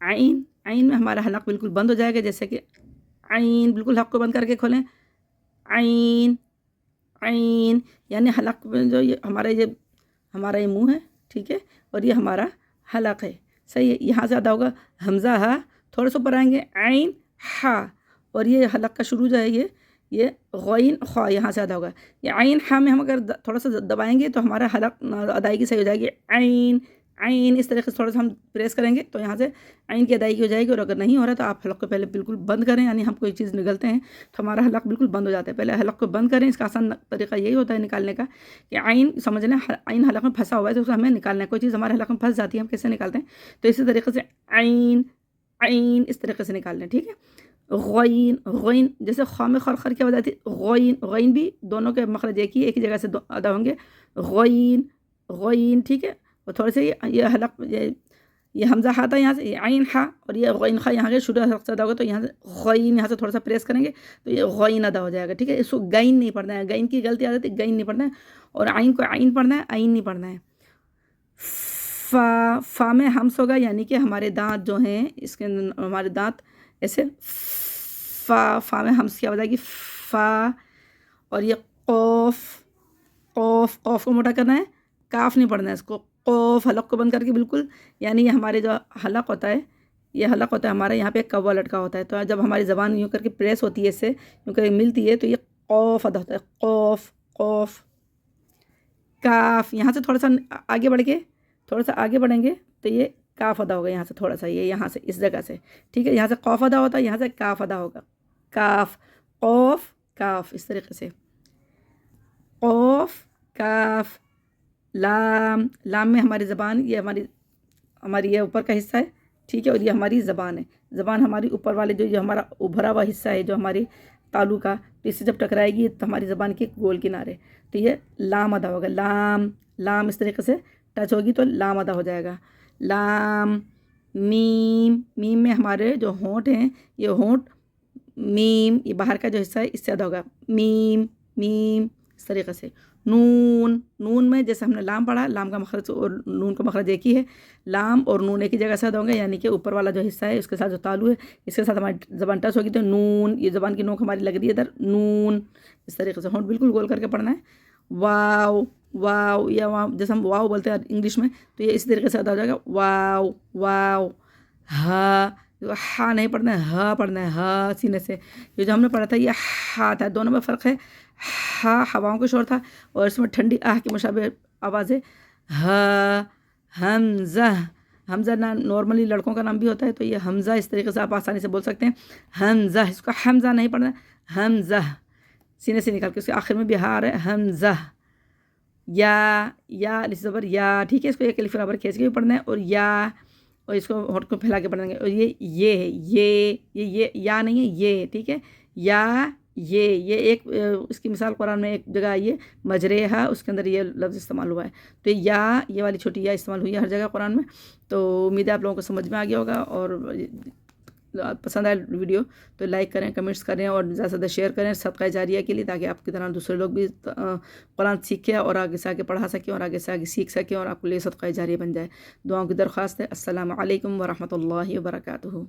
आइन, आइन में हमारा हलक बिल्कुल बंद हो जाएगा, जैसे कि आइन, बिल्कुल हक को बंद करके खोलें, आइन, आइन, यानी हलक में जो ये हमारा ये मुंह है, ठीक है, और ये हमारा हलक है, सही है। यहाँ से अदा होगा हमज़ा हा, थोड़ा सा ऊपर आएंगे आइन हा, और ये हलक का शुरू जो है ये गईन ख्वा, यहाँ से अदा होगा। ये आइन हा में हम अगर थोड़ा सा दबाएंगे तो हमारा हलक अदायगी सही हो जाएगी, आइन, आइन, इस तरीके से थोड़ा सा हम प्रेस करेंगे तो यहाँ से आइन की अदायगी हो जाएगी। और अगर नहीं हो रहा तो आप हलक को पहले बिल्कुल बंद करें, यानी हम कोई चीज़ निगलते हैं तो हमारा हलक बिल्कुल बंद हो जाता है, पहले हलक को बंद करें। इसका आसान तरीका यही होता है निकालने का कि आइन समझ लें, आइन हलक में फंसा हुआ है तो उसे हमें निकालना है। कोई चीज़ हमारे हलक में फंस जाती है, हम कैसे निकालते हैं, तो इसी तरीके से आइन, आइन, इस तरीके से निकाल लें, ठीक है। गईन, गईन, जैसे ख्वा में खर क्या हो जाती है, गईन, गईन भी दोनों के मखरज एक ही जगह से अदा होंगे, गईन, गईन, ठीक है। और थोड़े से ये हलक ये हमज़ा हा था, यहाँ से ये आइन हा, और ये गईन खा यहाँ के शुरू हलक से अदा होगा, तो यहाँ से गईन, यहाँ से थोड़ा सा प्रेस करेंगे तो ये गईन अदा हो जाएगा, ठीक है। इसको गईन नहीं पढ़ना है, गईन की गलती आ जाती है, गईन नहीं पढ़ना है, और आइन को आइन पढ़ना है, आइन नहीं पढ़ना है। फा में हम्स होगा, यानी कि हमारे दांत जो हैं, इसके हमारे दांत ऐसे फा में हम्स क्या हो जाएगी, फा। और ये कौफ, कौफ, कौफ को मोटा करना है, काफ नहीं पढ़ना है इसको, कौफ, हलक को बंद करके बिल्कुल, यानी ये हमारे जो हलक होता है, ये हलक होता है हमारा, यहाँ पे एक कौवा लटका होता है, तो जब हमारी ज़बान यूँ करके प्रेस होती है, इससे यूँ करके मिलती है तो ये कौफ अदा होता है, कौफ, कौफ। काफ, यहाँ से थोड़ा सा आगे बढ़ के, थोड़ा सा आगे बढ़ेंगे तो ये काफ अदा होगा, यहाँ से थोड़ा सा, ये यहाँ से इस जगह से, ठीक है। यहाँ से कौफ अदा होता है, यहाँ से काफ अदा होगा, काफ, कौफ, काफ, इस तरीके से, कौफ, काफ। लाम, लाम में हमारी ज़बान, ये हमारी ये ऊपर का हिस्सा है, ठीक है, और ये हमारी ज़बान है, ज़बान हमारी ऊपर वाले जो हमारा उभरा हुआ हिस्सा है जो हमारी तालू का, तो इससे जब टकराएगी तो हमारी ज़बान के गोल किनारे, तो ये लाम अदा होगा, लाम, लाम, इस तरीके से टच होगी तो लाम अदा हो जाएगा, लाम। मीम, मीम में हमारे जो होंठ हैं, ये होंठ, मीम, ये बाहर का जो हिस्सा है इससे अदा होगा, मीम, मीम, इस तरीके से। नून, नून में जैसे हमने लाम पढ़ा, लाम का मखरज और नून का मखरज एक ही है, लाम और नून एक ही जगह से अदा होंगे, यानी कि ऊपर वाला जो हिस्सा है उसके साथ जो तालू है इसके साथ हमारी ज़बान टच होगी तो नून, ये ज़बान की नोक हमारी लग रही है इधर, नून, इस तरीके से होंठ बिल्कुल गोल करके पढ़ना है। वाव, वाव, या वाव, जैसे हम वाव बोलते हैं इंग्लिश में, तो ये इसी तरीके से अदा हो जाएगा, वाव, वाव। हा नहीं पढ़ना है, हा पढ़ना है, हा सीने से। ये जो हमने पढ़ा था ये हा था, दोनों में फ़र्क है, हा हवाओं का शोर था और इसमें ठंडी आह की मुशाबे आवाज़ है, हा। हमज़ा, हमज़ा ना नॉर्मली लड़कों का नाम भी होता है, तो ये हमज़ा इस तरीके से आप आसानी से बोल सकते हैं, हमज़ा, इसको हमज़ा नहीं पढ़ना है, हमज़ा, सीने से निकाल के उसके आखिर में भी हा आ रहा है, हमज़ा। या अलिफ ज़बर या, ठीक है, इसको एक अलिफ बराबर खींच के भी पढ़ना है, और या, और इसको होंठ को फैला के पढ़ेंगे, और ये है, ये या नहीं है, ये, ठीक है, या, ये एक इसकी मिसाल कुरान में एक जगह आई है, मजरेहा, उसके अंदर ये लफ्ज़ इस्तेमाल हुआ है, तो या, ये वाली छोटी या इस्तेमाल हुई है हर जगह कुरान में। तो उम्मीद है आप लोगों को समझ में आ गया होगा, और पसंद आए वीडियो तो लाइक करें, कमेंट्स करें, और ज़्यादा से ज़्यादा शेयर करें सदका जारिया के लिए, ताकि आपकी तरह दूसरे लोग भी कुरान सीखें और आगे से आगे पढ़ा सकें और आगे से आगे सीख सकें और आपके लिए सदका जारिया बन जाए। दुआओं की दरख्वास्त है। अस्सलामु अलैकुम व रहमतुल्लाहि व बरकातुहू।